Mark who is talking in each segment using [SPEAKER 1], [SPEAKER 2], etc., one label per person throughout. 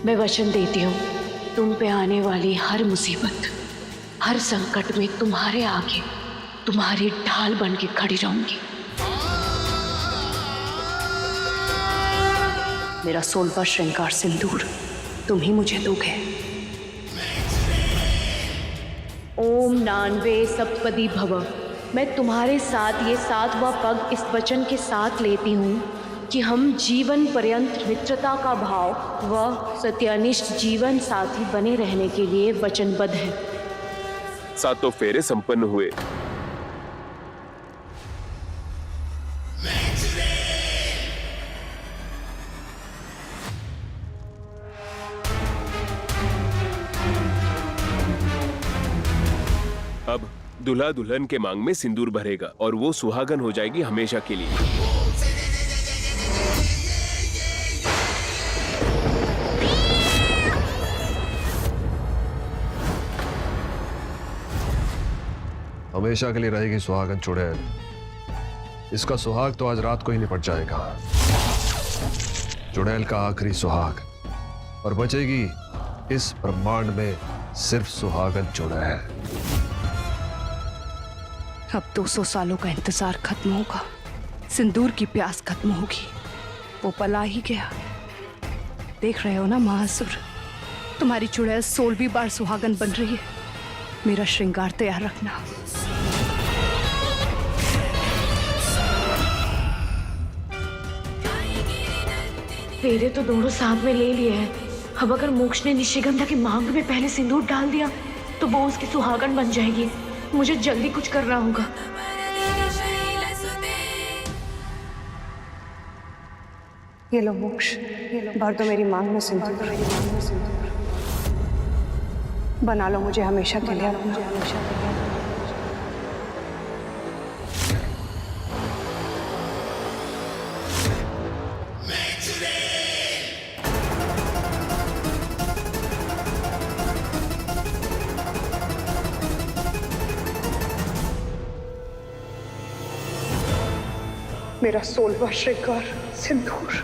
[SPEAKER 1] मैं वचन देती हूँ, तुम पे आने वाली हर मुसीबत, हर संकट में तुम्हारे आगे तुम्हारी ढाल बन के खड़ी रहूंगी। मेरा 16वां श्रृंगार सिंदूर तुम ही मुझे दोगे। ओम नान्वे सप्तपदी भव। मैं तुम्हारे साथ ये 7वां पग इस वचन के साथ लेती हूँ कि हम जीवन पर्यंत मित्रता का भाव व सत्यनिष्ठ जीवन साथी बने रहने के लिए वचनबद्ध हैं।
[SPEAKER 2] 7 फेरे संपन्न हुए। अब दूल्हा दुल्हन के मांग में सिंदूर भरेगा और वो सुहागन हो जाएगी हमेशा के लिए।
[SPEAKER 3] हमेशा के लिए रहेगी सुहागन चुड़ैल। इसका सुहाग तो आज रात को ही निपट जाएगा। चुड़ैल का आखिरी सुहाग, और बचेगी इस ब्रह्मांड में सिर्फ सुहागन चुड़ैल।
[SPEAKER 1] अब 200 सालों का इंतजार खत्म होगा, सिंदूर की प्यास खत्म होगी। वो पला ही गया। देख रहे हो ना महासुर, तुम्हारी चुड़ैल 16वीं बार सुहागन बन रही है। मेरा श्रृंगार तैयार रखना। फेरे तो दोनों साथ में ले लिए हैं। अब अगर मोक्ष ने निशिगंधा की मांग में पहले सिंदूर डाल दिया तो वो उसकी सुहागन बन जाएगी। मुझे जल्दी कुछ करना होगा।
[SPEAKER 4] ये लो मोक्ष, भर दो मेरी मांग में सिंदूर। बना लो मुझे हमेशा के लिए अपना। मेरा 16वां श्रृंगार सिंदूर।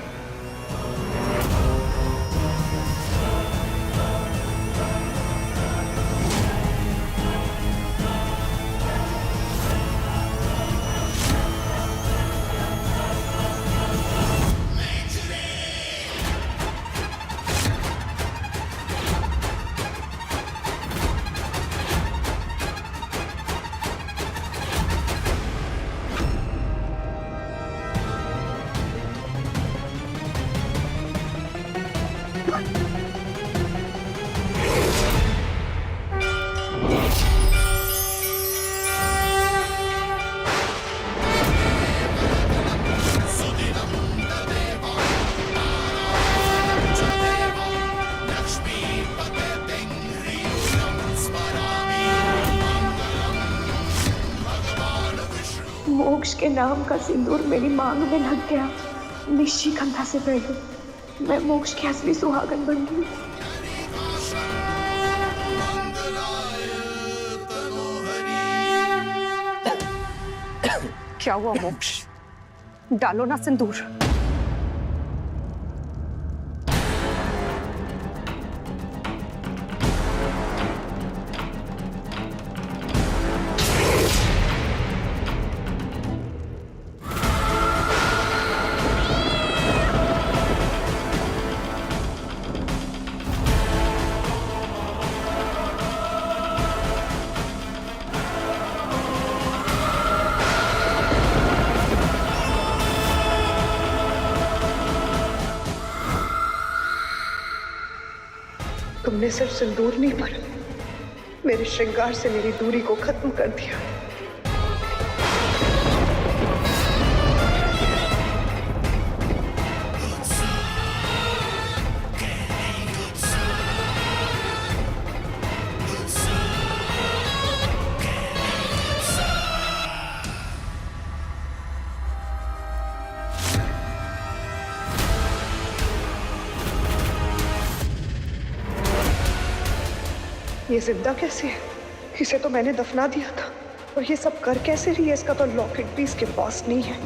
[SPEAKER 4] मोक्ष के नाम का सिंदूर मेरी मांग में लग गया। निशिगंधा से पहले मैं मोक्ष की असली सुहागन बन गई। क्या हुआ मोक्ष? डालो ना सिंदूर। तुमने सिर्फ सिंदूर नहीं भरा, मेरे श्रृंगार से मेरी दूरी को खत्म कर दिया। ये जिंदा कैसे है? इसे तो मैंने दफना दिया था। और ये सब कर कैसे रही है? इसका तो लॉकेट भी इसके पास नहीं है।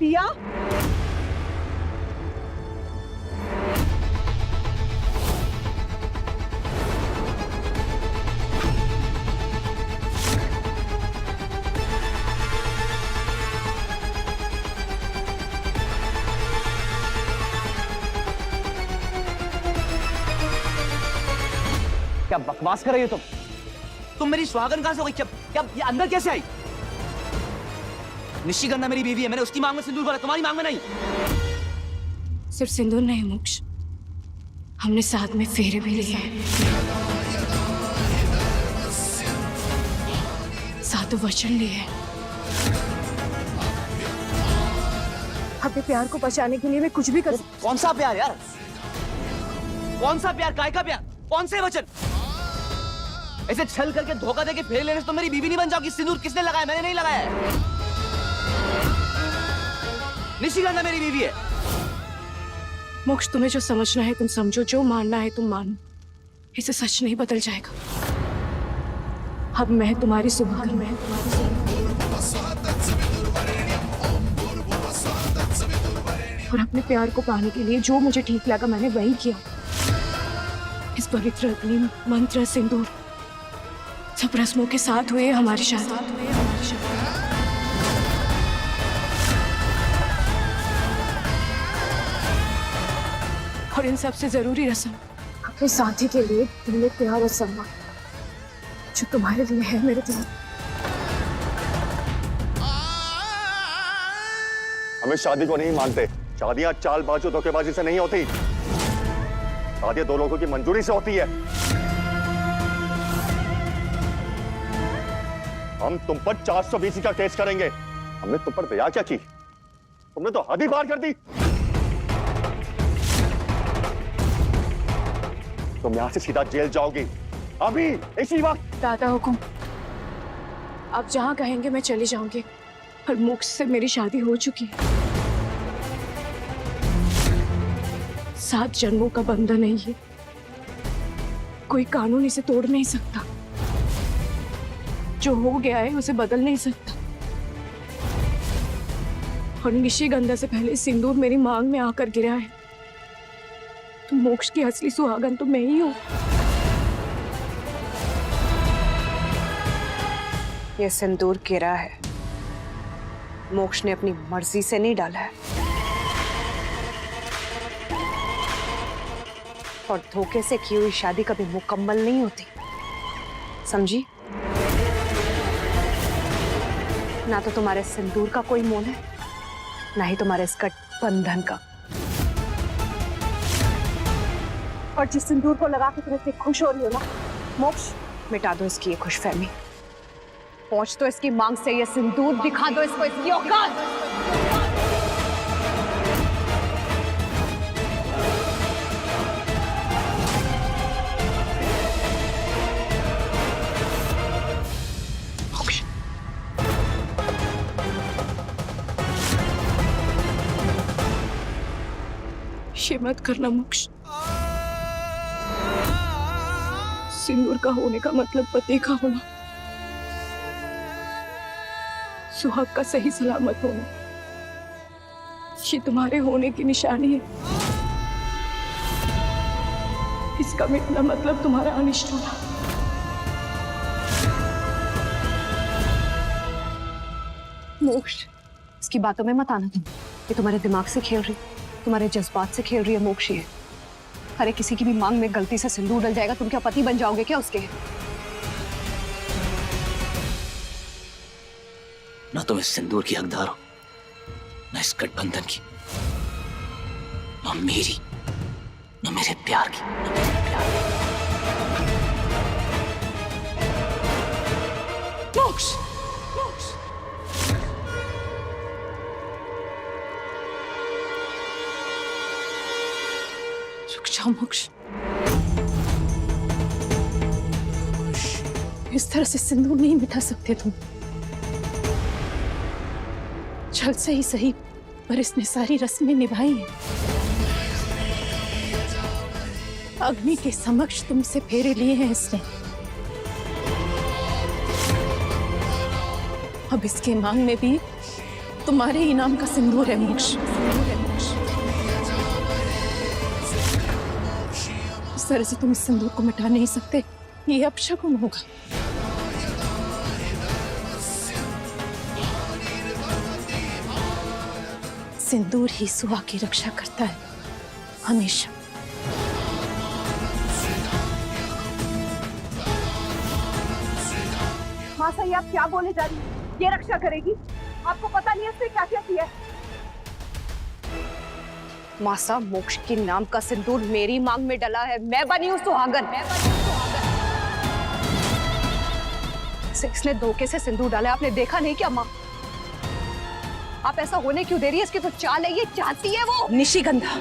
[SPEAKER 5] पिया,
[SPEAKER 6] क्या बकवास कर रही हो तुम मेरी सुहागन कहां से हो गई? क्या ये अंदर कैसे आई? निशिगंधा मेरी बीवी है, मैंने उसकी मांग में सिंदूर भरा, तुम्हारी मांग में नहीं।
[SPEAKER 1] सिर्फ सिंदूर नहीं मोक्ष, हमने साथ में फेरे भी लिए हैं, सातों वचन लिए हैं। अपने प्यार को बचाने के लिए मैं कुछ भी कर सकती।
[SPEAKER 6] कौन सा प्यार यार? कौन सा प्यार? काय का प्यार? कौन से वचन? ऐसे छल करके धोखा देके फेरे लेने से तो मेरी बीवी नहीं बन जाओगी। सिंदूर किसने लगाया? मैंने नहीं लगाया है। निशिगंधा मेरी बीवी है।
[SPEAKER 1] मोक्ष, तुम्हें जो समझना है तुम समझो, जो मानना है तुम मानो, इसे सच नहीं बदल जाएगा। अब मैं तुम्हारी सुहागन, मैं तुम्हारी और अपने प्यार को पाने के लिए जो मुझे ठीक लगा मैंने वही किया। इस पवित्र अग्नि, मंत्र, सिंदूर सब रस्मों के साथ हुए हमारी शादी। और इन सबसे जरूरी रस्म अपने साथी के लिए तुमने प्यार और सम्मान जो तुम्हारे लिए है मेरे दिल।
[SPEAKER 7] हम इस शादी को नहीं मानते। शादियां चालबाजी और धोखेबाजी से नहीं होती, शादियां दो लोगों की मंजूरी से होती है। हम तुम पर 420 का केस करेंगे। हमने तुम पर दया क्या की? तुमने तो हद ही पार कर दी। तुम यहां से सीधा जेल जाओगी, अभी इसी वक्त।
[SPEAKER 1] दादा हुकुम, आप जहां कहेंगे मैं चली जाऊंगी। और मोक्ष से मेरी शादी हो चुकी है। 7 जन्मों का बंधन है ये, कोई कानून इसे तोड़ नहीं सकता। जो हो गया है उसे बदल नहीं सकता। और निशिगंधा से पहले सिंदूर मेरी मांग में आकर गिरा है, तो मोक्ष की असली सुहागन तो मैं ही हूं।
[SPEAKER 8] ये सिंदूर गिरा है, मोक्ष ने अपनी मर्जी से नहीं डाला है। और धोखे से की हुई शादी कभी मुकम्मल नहीं होती, समझी? ना तो तुम्हारे सिंदूर का कोई मोल है, ना ही तुम्हारे इस गठबंधन का। और जिस सिंदूर को लगा के तुम इतनी खुश हो रही हो ना मोक्ष, मिटा दो इसकी ये खुशफहमी। पहुंच तो इसकी मांग से ये सिंदूर, दिखा दो इसको इसकी औकात।
[SPEAKER 1] ये मत करना मोक्ष। सिंदूर का होने का मतलब पति का होना, सुहाग का सही सलामत होना। ये तुम्हारे होने की निशानी है। इसका मिटना मतलब तुम्हारा अनिष्ट होना।
[SPEAKER 8] मोक्ष, इसकी बातों में मत आना तुम। ये तुम्हारे दिमाग से खेल रही, तुम्हारे जज्बात से खेल रही है मोक्ष। ये अरे किसी की भी मांग में गलती से सिंदूर डल जाएगा, तुम क्या पति बन जाओगे क्या उसके?
[SPEAKER 6] ना तुम इस सिंदूर की हकदार हो, ना इस गठबंधन की, ना मेरी, ना मेरे प्यार की, ना मेरे प्यार की। मोक्ष, मोक्ष।
[SPEAKER 1] रुक जाओ मोक्ष। इस तरह से सिंदूर नहीं मिटा सकते तुम। छल से ही सही, पर इसने सारी रस्में निभाई हैं। अग्नि के समक्ष तुमसे फेरे लिए हैं इसने। अब इसके मांग में भी
[SPEAKER 5] तुम्हारे ही नाम का सिंदूर है मोक्ष। इस तरह से तुम इस सिंदूर को मिटा नहीं सकते, ये अपशकुन होगा। सिंदूर ही सुहा की रक्षा करता है हमेशा।
[SPEAKER 8] मासा, ये आप क्या बोले जा रही हैं? ये रक्षा करेगी? आपको पता नहीं है इसने क्या क्या किया है? मासा, मोक्ष के नाम का सिंदूर मेरी मांग में डला है। मैं बनी हूँ सुहागन। इसने धोखे से सिंदूर डाला है, आपने देखा नहीं क्या माँ? आप ऐसा होने क्यों दे रही है? इसकी तो चाल है, ये चाहती है वो।
[SPEAKER 5] निशिगंधा,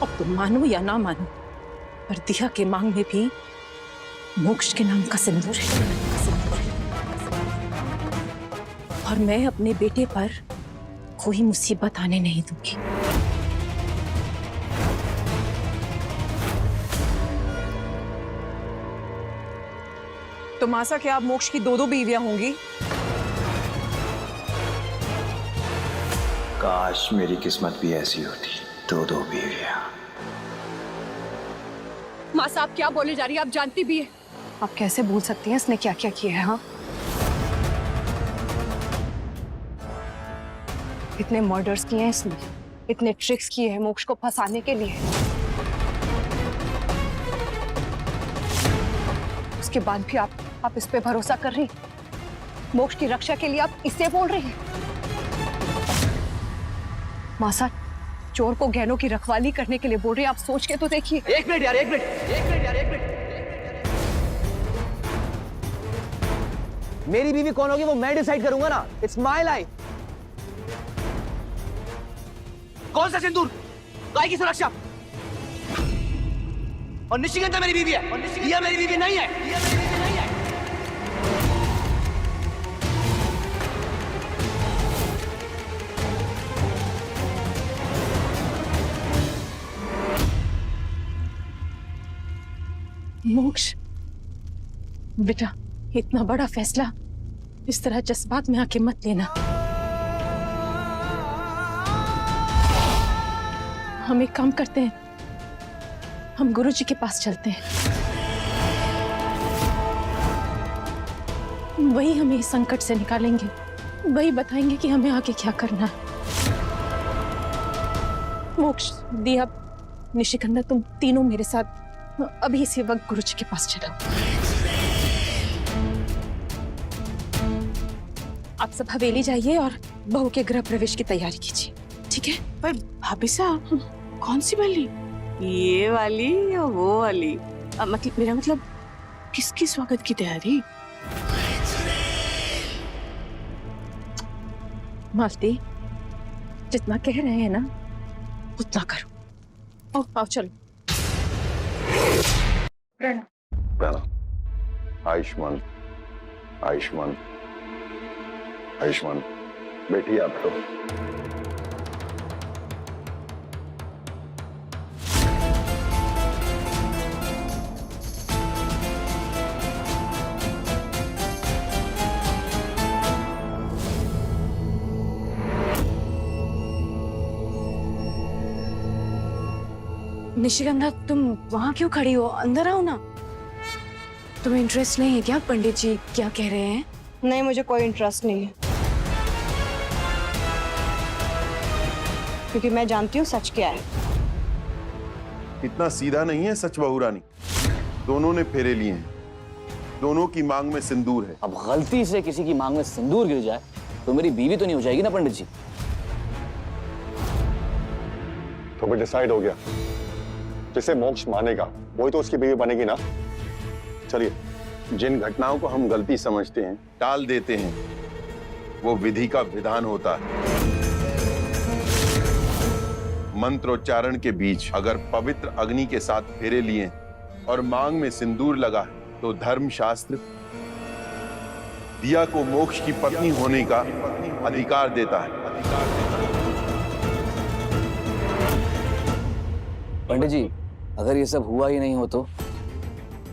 [SPEAKER 5] अब तुम मानो या ना मानो, पर दिया के मांग में भी मोक्ष के नाम का सिंदूर है। और मैं अपने बेटे पर कोई मुसीबत आने नहीं दूंगी।
[SPEAKER 9] तो मासा, क्या आप मोक्ष की दो बीवियां होंगी?
[SPEAKER 10] काश मेरी किस्मत भी ऐसी होती, दो बीवियां।
[SPEAKER 8] मासा, आप क्या बोले जा रही है? आप जानती भी है। आप कैसे भूल सकती हैं इसने क्या क्या किया है? हाँ, इतने मर्डर्स किए हैं इसने, इतने ट्रिक्स किए हैं मोक्ष को फंसाने के लिए। उसके बाद भी आप इस पे भरोसा कर रही? मोक्ष की रक्षा के लिए आप इससे बोल रही हैं? मासा, चोर को गहनों की रखवाली करने के लिए बोल रही है। आप सोच के तो देखिए।
[SPEAKER 6] एक मिनट यार, एक मिनट। मेरी बीवी कौन होगी वो मैं डिसाइड करूंगा ना। It's my life. कौन सा सिंदूर? गाय की सुरक्षा। और निशिगंधा मेरी बीवी है, और दिया मेरी बीवी नहीं है।
[SPEAKER 5] मोक्ष बेटा, इतना बड़ा फैसला इस तरह जज्बात में आके मत लेना। हम एक काम करते हैं, हम गुरुजी के पास चलते हैं। वही हमें इस संकट से निकालेंगे, वही बताएंगे कि हमें आगे क्या करना है। मोक्ष, दिया, निशिगंधा, तुम तीनों मेरे साथ अभी इसी वक्त गुरुजी के पास चलो। आप सब हवेली जाइए और बहू के गृह प्रवेश की तैयारी कीजिए, ठीक है?
[SPEAKER 9] पर भाभी साहब, कौन सी वाली? ये वाली या वो वाली? मतलब मेरा मतलब किसकी स्वागत की तैयारी?
[SPEAKER 5] मालती, जितना कह रहे हैं ना उतना करो। आओ चलो।
[SPEAKER 7] आयुष्मान, आयुष्मान, आयुष्मान, बैठिए आप तो।
[SPEAKER 1] निशिगंधा, तुम वहां क्यों खड़ी हो? अंदर आओ ना। तुम्हें इंटरेस्ट नहीं है क्या पंडित जी क्या कह रहे हैं?
[SPEAKER 8] नहीं, मुझे कोई इंटरेस्ट नहीं है, क्योंकि मैं जानती हूँ सच क्या है।
[SPEAKER 11] इतना सीधा नहीं है सच बहू रानी। दोनों ने फेरे लिए हैं, दोनों की मांग में सिंदूर है।
[SPEAKER 6] अब गलती से किसी की मांग में सिंदूर गिर जाए तो मेरी बीवी तो नहीं हो जाएगी ना पंडित जी?
[SPEAKER 7] तो भी डिसाइड हो गया, जिसे मोक्ष मानेगा वही तो उसकी बीवी बनेगी ना। चलिए,
[SPEAKER 11] जिन घटनाओं को हम गलती समझते हैं, टाल देते हैं, वो विधि का विधान होता है। मंत्रोच्चारण के बीच अगर पवित्र अग्नि के साथ फेरे लिए और मांग में सिंदूर लगा है तो धर्मशास्त्र दिया को मोक्ष की पत्नी होने का अधिकार देता है।
[SPEAKER 6] पंडित जी, अगर ये सब हुआ ही नहीं हो तो,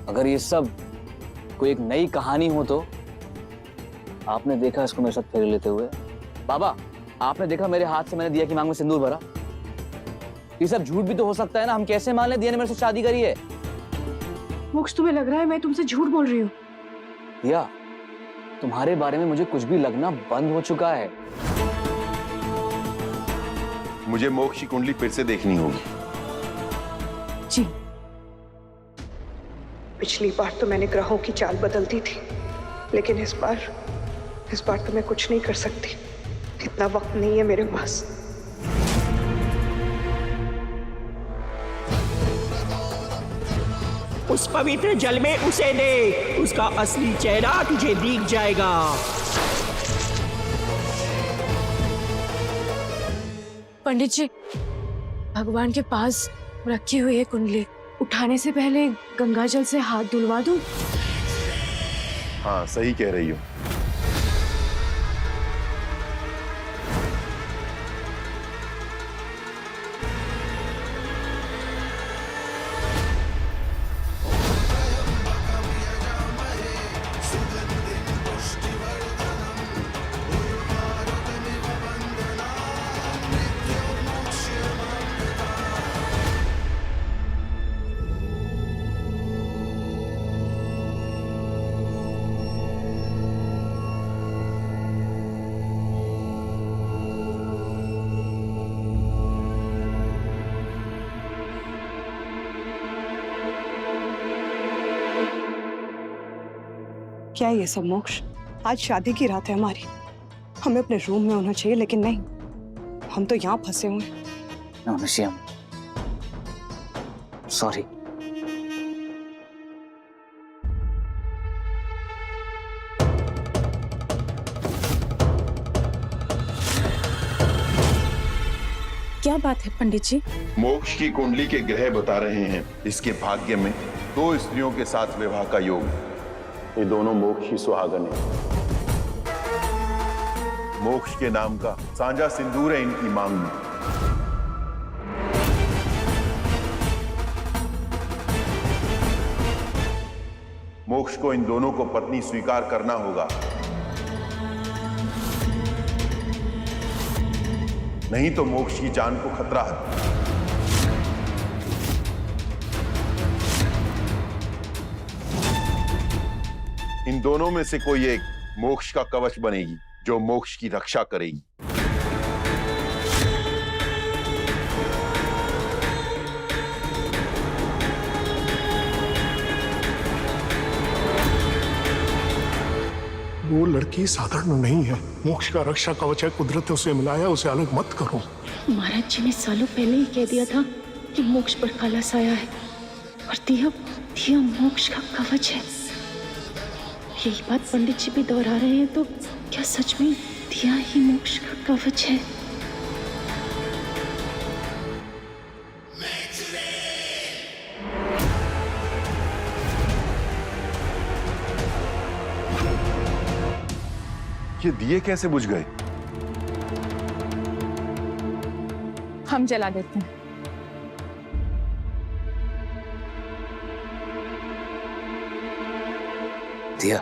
[SPEAKER 6] अगर ये सब कोई एक नई कहानी हो तो आपने देखा इसको मेरे साथ फेरे लेते हुए? बाबा, आपने देखा मेरे हाथ से मैंने दिया की मांग में सिंदूर भरा? ये सब झूठ भी तो हो सकता है ना, हम कैसे मान लें दिया ने मेरे से शादी करी है?
[SPEAKER 8] मोक्ष, तुम्हें लग रहा है मैं तुमसे झूठ बोल रही हूँ?
[SPEAKER 6] दिया, तुम्हारे बारे में मुझे कुछ भी लगना बंद हो चुका है।
[SPEAKER 11] मुझे मोक्ष की कुंडली फिर से देखनी होगी।
[SPEAKER 8] जी।
[SPEAKER 4] पिछली बार तो मैंने ग्रहों की चाल बदल दी थी, लेकिन इस बार तो मैं कुछ नहीं कर सकती। इतना वक्त नहीं है मेरे पास।
[SPEAKER 12] उस पवित्र जल में उसे दे, उसका असली चेहरा तुझे दिख जाएगा।
[SPEAKER 1] पंडित जी, भगवान के पास रखी हुई है कुंडली, उठाने से पहले गंगा जल से हाथ धुलवा दूं?
[SPEAKER 11] हाँ, सही कह रही हो।
[SPEAKER 8] क्या ये सब मोक्ष? आज शादी की रात है हमारी, हमें अपने रूम में होना चाहिए, लेकिन नहीं, हम तो यहाँ फंसे हुए हैं।
[SPEAKER 6] No, Nishi, sorry.
[SPEAKER 5] क्या बात है पंडित जी?
[SPEAKER 11] मोक्ष की कुंडली के ग्रह बता रहे हैं इसके भाग्य में 2 स्त्रियों के साथ विवाह का योग। ये दोनों मोक्ष ही सुहागन है। मोक्ष के नाम का सांझा सिंदूर है इनकी मांग में। मोक्ष को इन दोनों को पत्नी स्वीकार करना होगा, नहीं तो मोक्ष की जान को खतरा है। इन दोनों में से कोई एक मोक्ष का कवच बनेगी, जो मोक्ष की रक्षा करेगी।
[SPEAKER 13] वो लड़की साधारण नहीं है, मोक्ष का रक्षा कवच है, कुदरत ने उसे मिलाया, उसे अलग मत करो।
[SPEAKER 9] महाराज जी ने सालों पहले ही कह दिया था कि मोक्ष पर काला साया है और दिया मोक्ष का कवच है। यही बात पंडित जी भी दोहरा रहे हैं, तो क्या सच में दिया ही मोक्ष का कवच है?
[SPEAKER 11] ये दिए कैसे बुझ गए?
[SPEAKER 5] हम जला देते हैं।
[SPEAKER 6] दिया,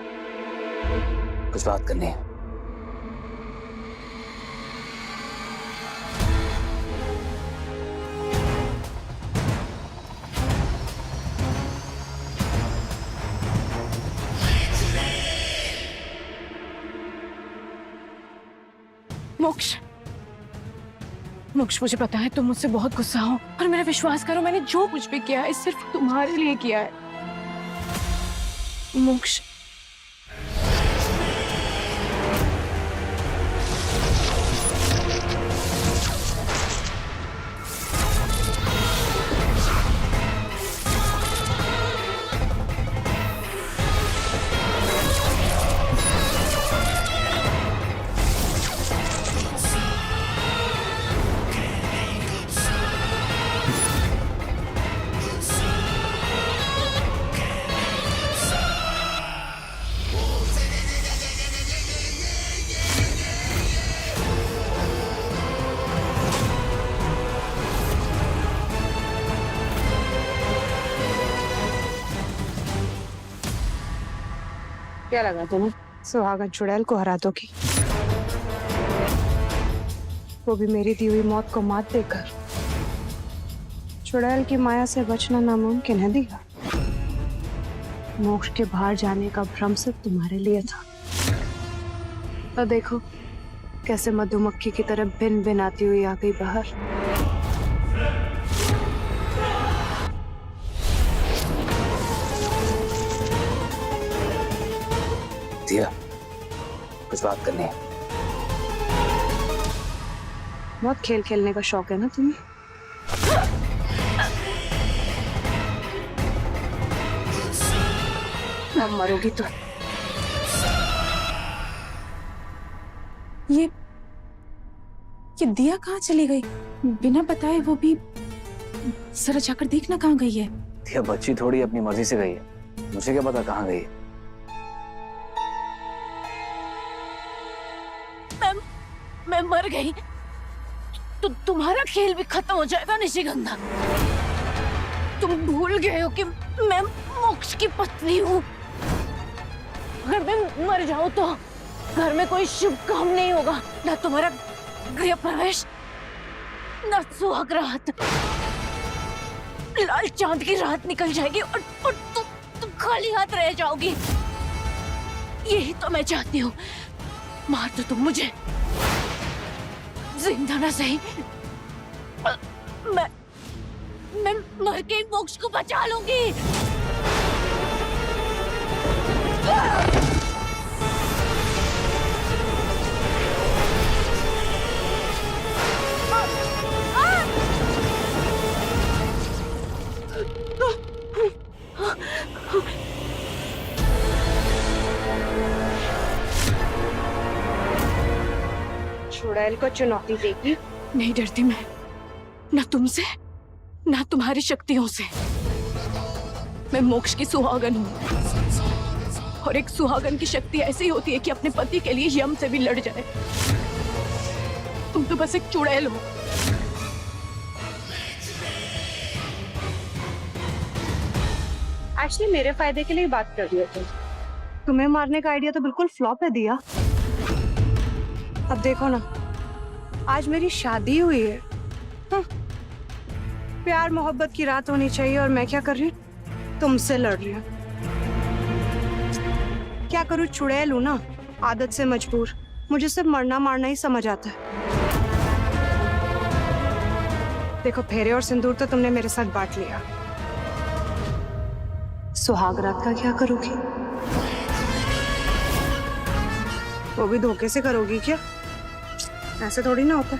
[SPEAKER 6] कुछ बात करनी है।
[SPEAKER 1] मोक्ष, मुझे पता है तुम मुझसे बहुत गुस्सा हो, और मेरा विश्वास करो, मैंने जो कुछ भी किया है सिर्फ तुम्हारे लिए किया है। मोक्ष,
[SPEAKER 5] क्या लगा तुम्हें?
[SPEAKER 4] सुहागन चुड़ैल को हरा दोगी, वो भी मेरी दी हुई मौत को मात देकर। चुड़ैल की माया से बचना नामुमकिन है दिया। मोक्ष के बाहर जाने का भ्रम सिर्फ तुम्हारे लिए था। और देखो कैसे मधुमक्खी की तरह भिन भिन आती हुई आ गई बाहर।
[SPEAKER 6] दिया, कुछ बात करनी है।
[SPEAKER 4] बहुत खेल खेलने का शौक है ना तुम्हें? अब मरोगी तो।
[SPEAKER 5] ये दिया कहाँ चली गई? बिना बताए वो भी। जरा जाकर देखना कहाँ गई है।
[SPEAKER 6] दिया बच्ची थोड़ी अपनी मर्जी से गई है, मुझे क्या पता कहाँ गई है।
[SPEAKER 9] मैं मर गई तो तुम्हारा खेल भी खत्म हो जाएगा निशिगंधा। तुम भूल गए हो कि मैं मोक्ष की पत्नी हूँ। अगर मैं मर जाऊं तो घर में कोई शुभ काम नहीं होगा, ना तुम्हारा गृह प्रवेश, ना सुहाग रात। लाल चांद की रात निकल जाएगी और तुम खाली हाथ रह जाओगी। यही तो मैं चाहती हूँ। मार दो तुम मुझे, जिंदा ना सही। मैं मर के मोक्ष को बचा लूंगी।
[SPEAKER 4] चुड़ैल को चुनौती देगी?
[SPEAKER 9] नहीं डरती मैं, ना तुमसे ना तुम्हारी शक्तियों से। मैं मोक्ष की सुहागन हूँ और एक सुहागन की शक्ति ऐसी होती है कि अपने पति के लिए यम से भी लड़ जाए। तुम तो बस एक चुड़ैल हो।
[SPEAKER 4] एक्चुअली मेरे फायदे के लिए बात कर रही हो तुम। तुम्हें मारने का आइडिया तो बिल्कुल फ्लॉप है दिया। अब देखो ना, आज मेरी शादी हुई है। प्यार मोहब्बत की रात होनी चाहिए और मैं क्या कर रही हूँ? तुमसे लड़ रही हूँ। क्या करूँ, चुड़ैल हूँ ना, आदत से मजबूर। मुझे सिर्फ मरना मारना ही समझ आता है। देखो फेरे और सिंदूर तो तुमने मेरे साथ बांट लिया। सुहाग रात का क्या करोगी? वो भी धोखे से करोगी क्या? ऐसे थोड़ी ना होता।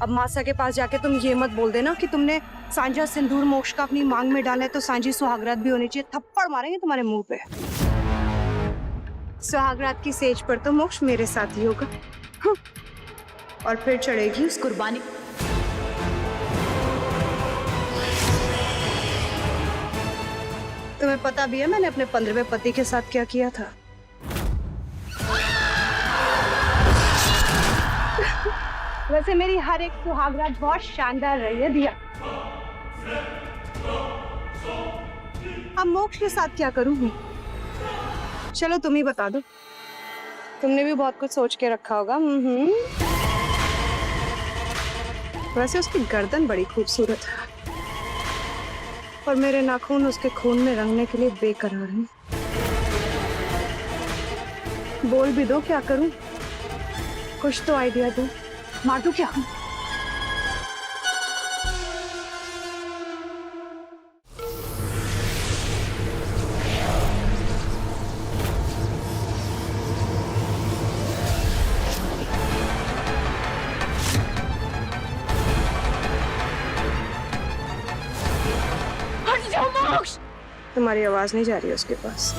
[SPEAKER 4] अब मासा के पास जाके तुम ये मत बोल देना कि तुमने सांझा सिंदूर मोक्ष का अपनी मांग में डाला है तो सांझी सुहागरात भी होनी चाहिए। थप्पड़ मारेंगे तुम्हारे मुंह पे। सुहागरात की सेज पर तो मोक्ष मेरे साथ ही होगा। और फिर चढ़ेगी उस कुर्बानी। तुम्हें पता भी है मैंने अपने 15वें पति के साथ क्या किया था? वैसे मेरी हर एक सुहागरात बहुत शानदार रही है दिया। अब मोक्ष के साथ क्या करूंगी? चलो तुम ही बता दो। तुमने भी बहुत कुछ सोच के रखा होगा। वैसे उसकी गर्दन बड़ी खूबसूरत है और मेरे नाखून उसके खून में रंगने के लिए बेकरार हैं। बोल भी दो, क्या करूं? कुछ तो आइडिया दो। मार दूं क्या?
[SPEAKER 9] हट जाओ मोक्ष।
[SPEAKER 4] तुम्हारी आवाज नहीं जा रही है उसके पास।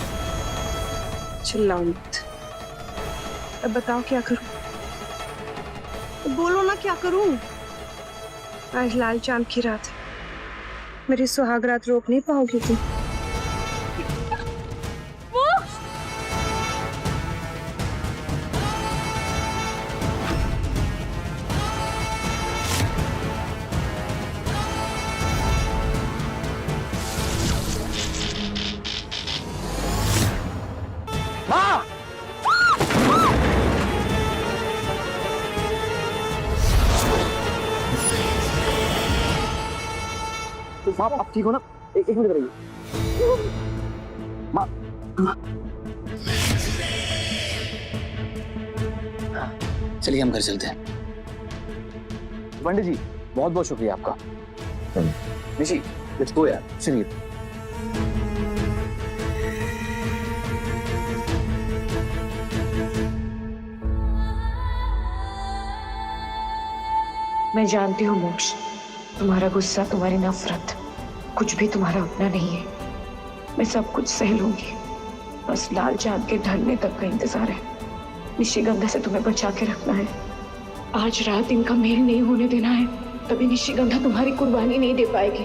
[SPEAKER 4] चिल्लाओ मत। अब बताओ क्या करूं? बोलो ना, क्या करूं? आज लाल चांद की रात है। मेरी सुहागरात रोक नहीं पाओगी तुम।
[SPEAKER 6] माँ! माँ आप ठीक हो ना? एक मिनट रहिए। माँ चलिए हम घर चलते हैं। पंडित जी बहुत बहुत शुक्रिया आपका। निशी लेट्स गो यार। चलिए।
[SPEAKER 9] मैं जानती हूँ मोक्ष, तुम्हारा गुस्सा, तुम्हारी नफरत कुछ भी तुम्हारा अपना नहीं है। मैं सब कुछ सह लूंगी, बस लाल चांद के ढलने तक का इंतजार है। निशिगंधा से तुम्हें बचा के रखना है। आज रात इनका मेल नहीं होने देना है, तभी निशिगंधा तुम्हारी कुर्बानी नहीं दे पाएगी।